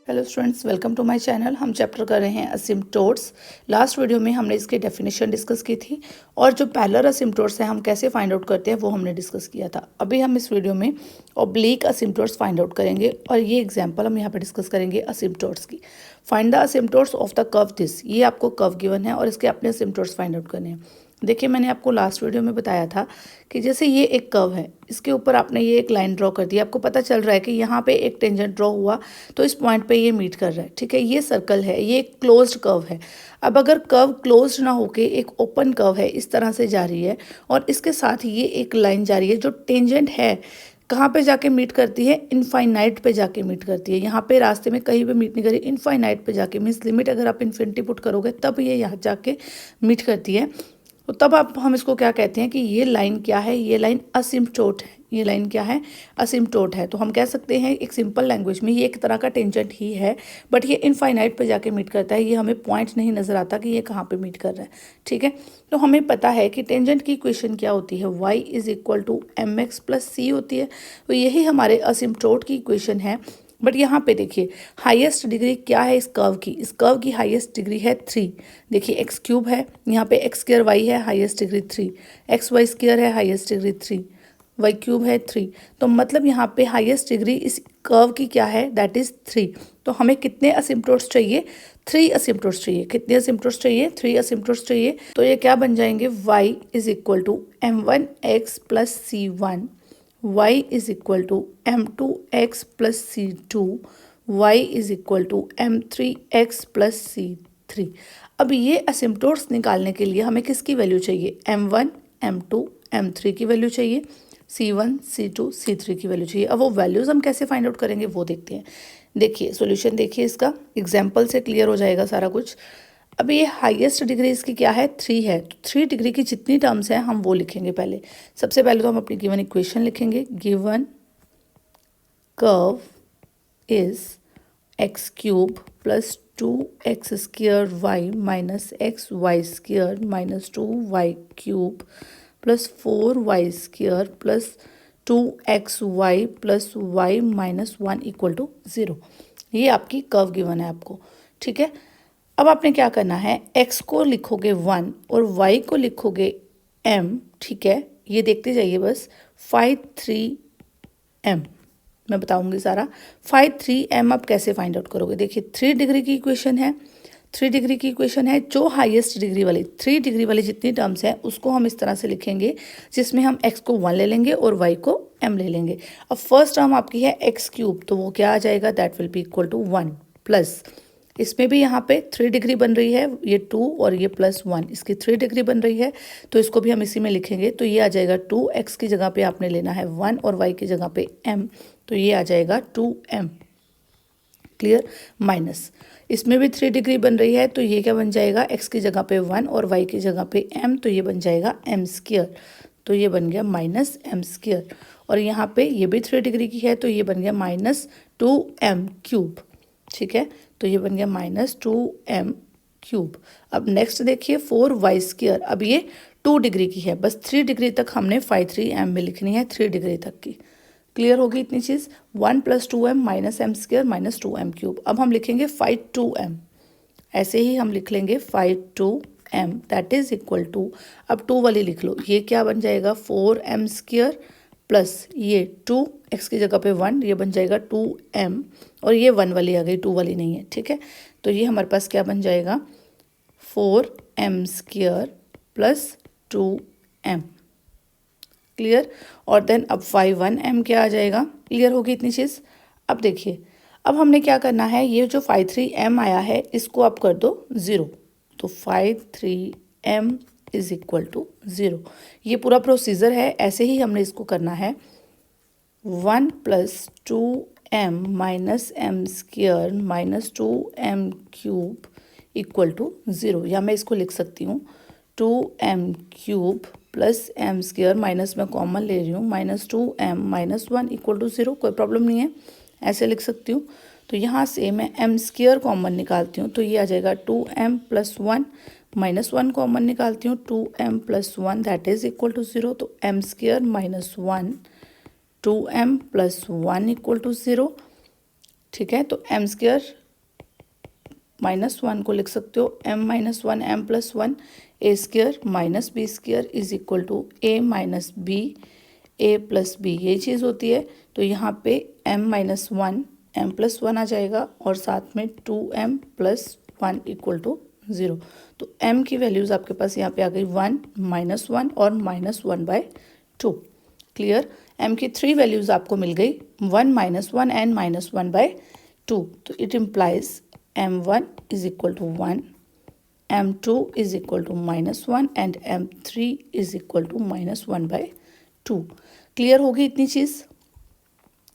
Hello students, welcome to my channel. हम chapter कर रहे हैं असिम्प्टोट्स। लास्ट वीडियो में हमने इसकी डेफिनेशन डिस्कस की थी और जो पैरेलल असिम्प्टोट्स हैं हम कैसे फाइंड आउट करते हैं वो हमने डिस्कस किया था। अभी हम इस वीडियो में ऑब्लिक असिम्प्टोट्स फाइंड आउट करेंगे और ये एग्जांपल हम यहाँ पे डिस्कस करेंगे असिम्प्टोट्स की। Find the asymptotes of the curve this. ये आपको कर्व गिवन है और इसके अपने असिम्प्टोट्स फाइंड आउट करने हैं। देखिए, मैंने आपको लास्ट वीडियो में बताया था कि जैसे ये एक कर्व है, इसके ऊपर आपने ये एक लाइन ड्रॉ कर दी। आपको पता चल रहा है कि यहाँ पे एक टेंजेंट ड्रॉ हुआ तो इस पॉइंट पे ये मीट कर रहा है। ठीक है, ये सर्कल है, ये एक क्लोज्ड कर्व है। अब अगर कर्व क्लोज्ड ना होके एक ओपन कर्व है, इस तरह से जा रही है और इसके साथ ये एक लाइन जा रही है जो टेंजेंट है, कहाँ पे जाके मीट करती है? इनफाइनाइट पे जाके मीट करती है। यहाँ पे रास्ते में कहीं पे मीट नहीं करी, इनफाइनाइट पे जाके, मीन्स लिमिट अगर आप इन्फिनिटी पुट करोगे तब ये यहाँ जाके मीट करती है। तो तब आप हम इसको क्या कहते हैं कि ये लाइन क्या है? ये लाइन असिम्प्टोट है। ये लाइन क्या है? असिम्प्टोट है। तो हम कह सकते हैं एक सिंपल लैंग्वेज में ये एक तरह का टेंजेंट ही है, बट ये इनफाइनाइट पे जाके मीट करता है। ये हमें पॉइंट नहीं नजर आता कि ये कहाँ पे मीट कर रहा है। ठीक है, तो हमें पता है कि टेंजेंट की इक्वेशन क्या होती है? y is equal to M X plus C होती है। तो यही हमारे असिम्प्टोट की इक्वेशन है। बट यहाँ पे देखिए, हाईएस्ट डिग्री क्या है इस कर्व की? इस कर्व की हाईएस्ट डिग्री है 3। देखिए, एक्स क्यूब है, यहाँ पे एक्स स्क्वायर वाई है, highest degree 3। X y square है, हाईएस्ट डिग्री 3। वाई क्यूब है 3। तो मतलब यहाँ पे हाईएस्ट डिग्री इस कर्व की क्या है? That is 3। तो हमें कितने असिम्प्टोट्स चाहिए? 3 असिम्प्टोट्स चाहिए। कितने असिम्प्टोट्स चाहिए? 3 असिम्प्टोट्स चाहिए। तो ये क्या बन जाएंगे? y is equal to m1x plus c1, y is equal to m2x plus c2, y is equal to m3x plus c3। अब ये असिम्प्टोट्स निकालने के लिए हमें किसकी वैल्यू चाहिए? m1, m2, m3 की वैल्यू चाहिए, c1, c2, c3 की वैल्यू चाहिए। अब वो वैल्यूज़ हम कैसे फाइंड आउट करेंगे वो देखते हैं। देखिए सॉल्यूशन, देखिए इसका एग्जाम्पल से क्लियर हो जाएगा सारा कुछ। अब ये हाईएस्ट डिग्री इसकी क्या है? 3 है। तो 3 डिग्री की जितनी टर्म्स हैं हम वो लिखेंगे पहले। सबसे पहले तो हम अपनी गिवन इक्वेशन लिखेंगे। Given curve is x cube plus 2x square y minus x y square minus 2y cube plus 4y square plus 2xy plus y minus 1 equal to 0। ये आपकी कर्व गिवन है आपको। ठीक है, अब आपने क्या करना है? x को लिखोगे 1 और y को लिखोगे m। ठीक है, ये देखते जाइए बस। 5 3m मैं बताऊंगी सारा। 5 3m आप कैसे फाइंड आउट करोगे? देखिए, 3 डिग्री की इक्वेशन है। 3 डिग्री की इक्वेशन है, जो हाईएस्ट डिग्री वाली 3 डिग्री वाली जितनी टर्म्स हैं उसको हम इस तरह से लिखेंगे, जिसमें हम x को 1 ले लेंगे और y को m ले लेंगे। अब फर्स्ट टर्म आपकी है एक्स क्यूब, तो वो क्या आ जाएगा? That will be equal to 1 plus, इसमें भी यहाँ पे 3 डिग्री बन रही है, ये 2 और ये प्लस 1, इसकी 3 डिग्री बन रही है, तो इसको भी हम इसी में लिखेंगे। तो ये आ जाएगा 2x की जगह पे आपने लेना है 1 और y की जगह पे m, तो ये आ जाएगा 2m। क्लियर? माइनस, इसमें भी 3 डिग्री बन रही है, तो ये क्या बन जाएगा? x की जगह पे 1 और y की जगह पे m, तो ये बन जाएगा m स्क्वायर। तो ये बन गया माइनस m स्क्वायर। और यहाँ पे ये भी 3 डिग्री की है, तो ये बन गया माइनस 2m क्यूब। ठीक है, तो ये बन गया माइनस 2m क्यूब। अब नेक्स्ट देखिए 4y स्क्वायर। अब ये 2 डिग्री की है, बस 3 डिग्री तक हमने 5 3m में लिखनी है, 3 डिग्री तक की। क्लियर होगी इतनी चीज़? 1 plus 2m minus m square minus 2m cube. अब हम लिखेंगे 5 2m, ऐसे ही हम लिख लेंगे 5 2m that is equal to, अब 2 वाली लिख लो, ये क्या बन जाएगा? 4m स्क्वायर प्लस ये 2x की जगह पे 1, ये बन जाएगा 2m और ये 1 वाली आ गई, 2 वाली नहीं है। ठीक है, तो ये हमारे पास क्या बन जाएगा? 4m square plus 2m। Clear? और देन अब 5 1m क्या आ जाएगा? क्लियर होगी इतनी चीज़? अब देखिए, अब हमने क्या करना है, ये जो 5 3m आया है इसको आप कर दो 0, तो 5 3m इज इक्वल टू 0। ये पूरा प्रोसीजर है, ऐसे ही हमने इसको करना है। 1 plus 2m minus m square minus 2m cube equal to 0, या मैं इसको लिख सकती हूँ 2m क्यूब प्लस m स्क्वायर, माइनस में कॉमन ले रही हूँ, minus 2m minus 1 equal to 0। कोई प्रॉब्लम नहीं है, ऐसे लिख सकती हूँ। तो यहाँ से मैं m स्क्वायर कॉमन निकालती हूँ, तो ये आ जाएगा 2m प्लस 1, माइनस 1 कॉमन निकालती हूँ, 2m plus 1 that is equal to 0। तो m square minus 1, 2m plus 1 equal to 0। ठीक है, तो एम स्क्वायर -1 को लिख सकते हो m-1 m+1 a square minus b square is equal to a minus b a plus b, ये चीज़ होती है। तो यहाँ पे m-1 m+1 आ जाएगा और साथ में 2m+1 इक्वल टू 0। तो m की वैल्यूज़ आपके पास यहाँ पे आ गई 1 -1 और -1/2। क्लियर। m की 3 वैल्यूज़ आपको मिल गई 1 -1 एंड -1/2। तो it implies m1 is equal to 1, m2 is equal to -1 and m3 is equal to -1/2। Clear होगी इतनी चीज़।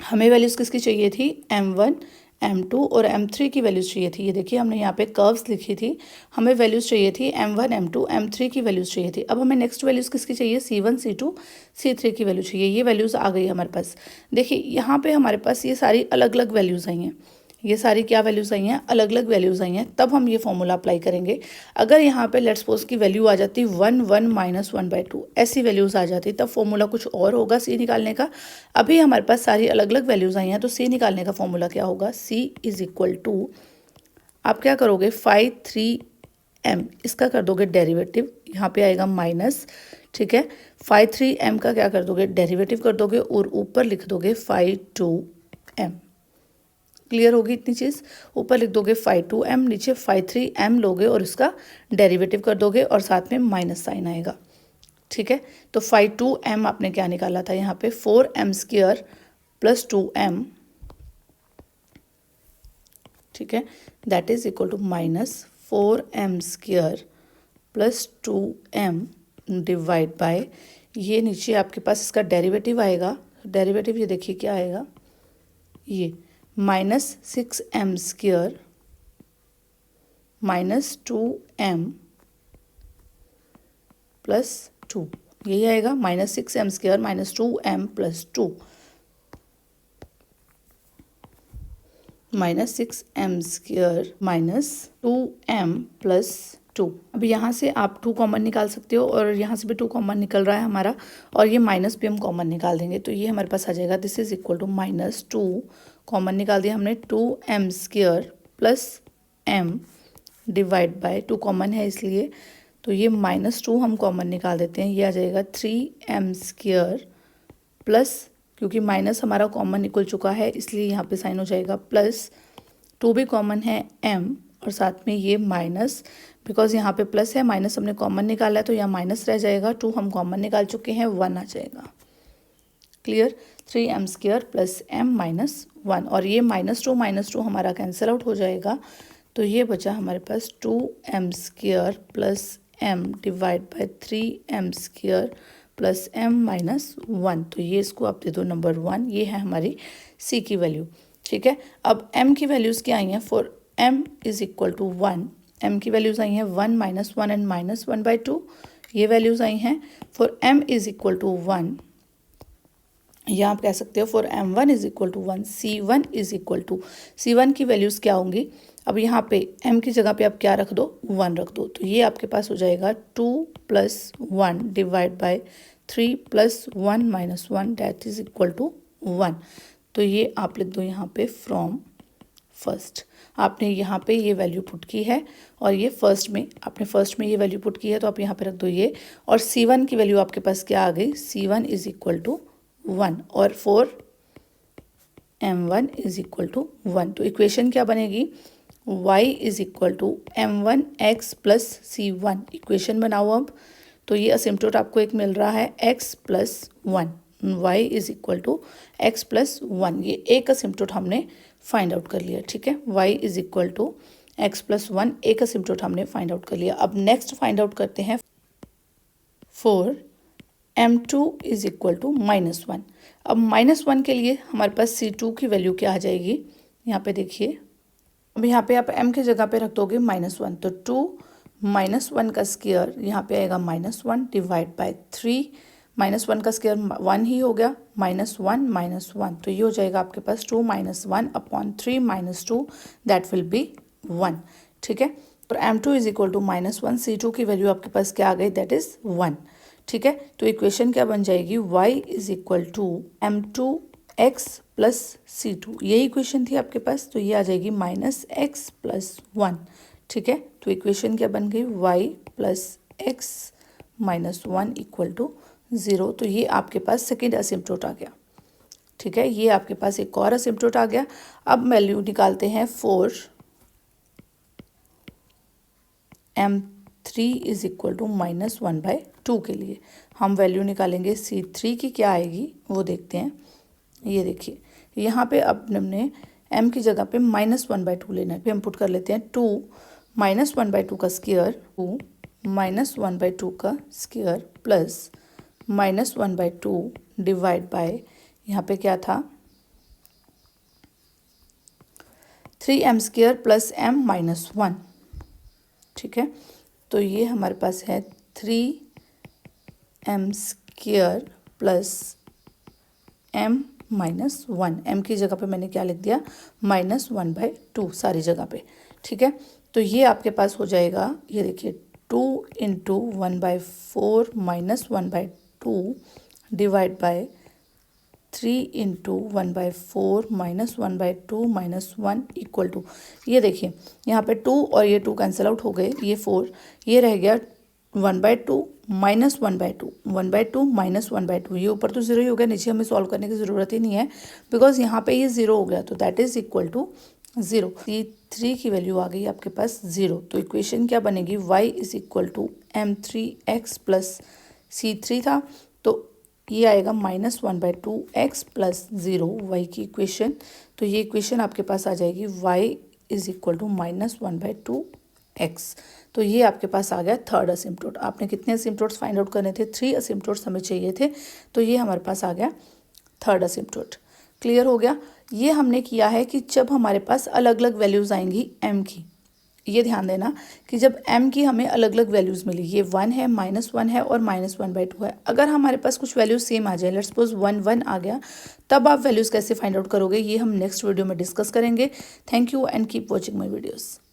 हमें वैल्यूज़ किसकी चाहिए थी, m1 m2 और m3 की वैल्यूज़ चाहिए थी। ये देखिए हमने यहाँ पे कर्व्स लिखी थी, हमें वैल्यूज़ चाहिए थी m1 m2 m3 की वैल्यूज़ चाहिए थी। अब हमें नेक्स्ट वैल्यूज़ किसकी चाहिए, c1 c2 c3 की वैल्यू चाहिए। ये वैल्यूज़ आ गई हमारे पास। देखिए यहाँ पे हमारे पास ये सारी अलग अलग वैल्यूज़ आई हैं, ये सारी क्या वैल्यूज़ आई हैं, अलग अलग वैल्यूज़ आई हैं। तब हम ये फॉर्मूला अप्लाई करेंगे। अगर यहाँ पे लेट्स सपोज की वैल्यू आ जाती 1 1 -1/2, ऐसी वैल्यूज़ आ जाती तब फॉर्मूला कुछ और होगा सी निकालने का। अभी हमारे पास सारी अलग अलग वैल्यूज़ आई हैं, तो सी निकालने का फॉर्मूला क्या होगा, सी इज इक्वल टू, आप क्या करोगे 5-3m, इसका कर दोगे डेरिवेटिव, यहाँ पे आएगा माइनस, ठीक है। 5-3m का क्या कर दोगे, डेरिवेटिव कर दोगे और ऊपर लिख दोगे 5-2m। क्लियर होगी इतनी चीज़। ऊपर लिख दोगे 5-2m, नीचे 5-3m लोगे और इसका डेरिवेटिव कर दोगे और साथ में माइनस साइन आएगा, ठीक है। तो 5-2m आपने क्या निकाला था यहाँ पे, 4m² + 2m, ठीक है, that is equal to -4m² + 2m divide by, ये नीचे आपके पास इसका डेरिवेटिव आएगा। डेरिवेटिव ये देखिए क्या आएगा, ये -6m² - 2m + 2, यही आएगा -6m² - 2m + 2, -6m² - 2m + 2। अब यहाँ से आप 2 कॉमन निकाल सकते हो और यहाँ से भी 2 कॉमन निकल रहा है हमारा, और ये माइनस भी हम कॉमन निकाल देंगे तो ये हमारे पास आ जाएगा, this is equal to -2 common निकाल दिया हमने, 2m² + m divide by 2 common है इसलिए, तो ये -2 हम कॉमन निकाल देते हैं, ये आ जाएगा 3m² प्लस, क्योंकि माइनस हमारा कॉमन निकल चुका है इसलिए यहाँ पे साइन हो जाएगा प्लस, 2 भी कॉमन है m और साथ में ये माइनस, बिकॉज यहाँ पे प्लस है, माइनस हमने कॉमन निकाला है तो यहाँ माइनस रह जाएगा, 2 हम कॉमन निकाल चुके हैं, 1 आ जाएगा। क्लियर। 3m² + m - 1, और ये -2 हमारा कैंसिल आउट हो जाएगा, तो ये बचा हमारे पास 2m² + m divide by 3m² + m - 1, तो ये इसको आप दे दो नंबर 1, ये है हमारी c की वैल्यू, ठीक है। अब m की वैल्यूज़ क्या आई हैं, for m is equal to 1, m की वैल्यूज़ आई हैं 1 -1 एंड -1/2, ये वैल्यूज़ आई हैं। For m is equal to 1, या आप कह सकते हो for m1 is equal to 1, c1 is equal to, c1 की वैल्यूज़ क्या होंगी, अब यहाँ पे m की जगह पे आप क्या रख दो, 1 रख दो, तो ये आपके पास हो जाएगा 2 + 1 divide by 3 + 1 - 1 that is equal to 1, तो ये आप लिख दो यहाँ पे फ्रॉम फर्स्ट। आपने यहाँ पे ये वैल्यू पुट की है और ये फर्स्ट में, आपने फर्स्ट में ये वैल्यू पुट की है तो आप यहाँ पे रख दो ये, और c1 की वैल्यू आपके पास क्या आ गई, c1 इज इक्वल टू 1, और for m1 is equal to 1, तो इक्वेशन क्या बनेगी, y is equal to m1x + c1, equation बनाओ अब। तो ये असिम्प्टोट आपको एक मिल रहा है x + 1, y is equal to x + 1, ये एक असिम्प्टोट हमने फाइंड आउट कर लिया, ठीक है। y is equal to x + 1, एक असिम्प्टोट हमने फाइंड आउट कर लिया। अब नेक्स्ट फाइंड आउट करते हैं for m2 is equal to -1। अब -1 के लिए हमारे पास c2 की वैल्यू क्या आ जाएगी, यहाँ पे देखिए, अब यहाँ पे आप m की जगह पे रख दोगे -1, तो 2 -1 का स्क्वायर यहाँ पे आएगा -1 डिवाइड बाय 3, -1 का स्क्वायर 1 ही हो गया, -1 - 1, तो ये हो जाएगा आपके पास 2 - 1/3 - 2 दैट विल बी 1, ठीक है। तो m2 is equal to -1, c2 की वैल्यू आपके पास क्या आ गई, दैट इज 1, ठीक है। तो इक्वेशन क्या बन जाएगी, y is equal to m2 x plus C2, यही इक्वेशन थी आपके पास, तो ये आ जाएगी माइनस एक्स प्लस 1। ठीक है, तो इक्वेशन क्या बन गई, y plus x minus 1 equal to 0। तो ये आपके पास सेकेंड असिम्प्टोट आ गया। ठीक है, ये आपके पास एक और असिम्प्टोट आ गया। अब वैल्यू निकालते हैं 4m3 is equal to minus 1/2 के लिए। हम वैल्यू निकालेंगे C3 की, क्या आएगी वो देखते हैं। ये देखिए यहाँ पे अब हमने m की जगह पे -1/2 लेना है, फिर हम पुट कर लेते हैं 2 -1/2 का स्क्वायर, 2 -1/2 का स्क्वायर प्लस -1/2 डिवाइड बाय, यहाँ पे क्या था 3m² प्लस m-1। ठीक है, तो ये हमारे पास है 3m² प्लस m-1। m की जगह पे मैंने क्या लिख दिया, -1/2 सारी जगह पे। ठीक है, तो ये आपके पास हो जाएगा, ये देखिए 2 × 1/4 -1/2 डिवाइड बाय 3 × 1/4 -1/2 -1 इक्वल टू, ये देखिए यहाँ पे 2 और ये 2 कैंसिल आउट हो गए, ये 4, ये रह गया 1/2 -1/2, 1/2 -1/2, ये ऊपर तो 0 ही हो गया, नीचे हमें सॉल्व करने की ज़रूरत ही नहीं है बिकॉज यहाँ पे ये 0 हो गया, तो that is equal to 0। C3 की वैल्यू आ गई आपके पास 0। तो इक्वेशन क्या बनेगी, y is equal to m3x plus C3 था, तो ये आएगा -1/2x प्लस 0, y की इक्वेशन। तो ये इक्वेशन आपके पास आ जाएगी y is equal to -1/2x। तो ये आपके पास आ गया थर्ड असिम्प्टोट। आपने कितने असिम्प्टोट्स फाइंड आउट करने थे, 3 असिम्प्टोट्स हमें चाहिए थे, तो ये हमारे पास आ गया थर्ड असिम्प्टोट। क्लियर हो गया। ये हमने किया है कि जब हमारे पास अलग अलग वैल्यूज़ आएंगी m की, ये ध्यान देना कि जब m की हमें अलग अलग वैल्यूज़ मिली, ये 1 है, -1 है और -1/2 है, अगर हमारे पास कुछ वैल्यूज सेम आ जाए, लेट्स सपोज 1 1 आ गया, तब आप वैल्यूज़ कैसे फाइंड आउट करोगे, ये हम नेक्स्ट वीडियो में डिस्कस करेंगे। Thank you and keep watching my videos.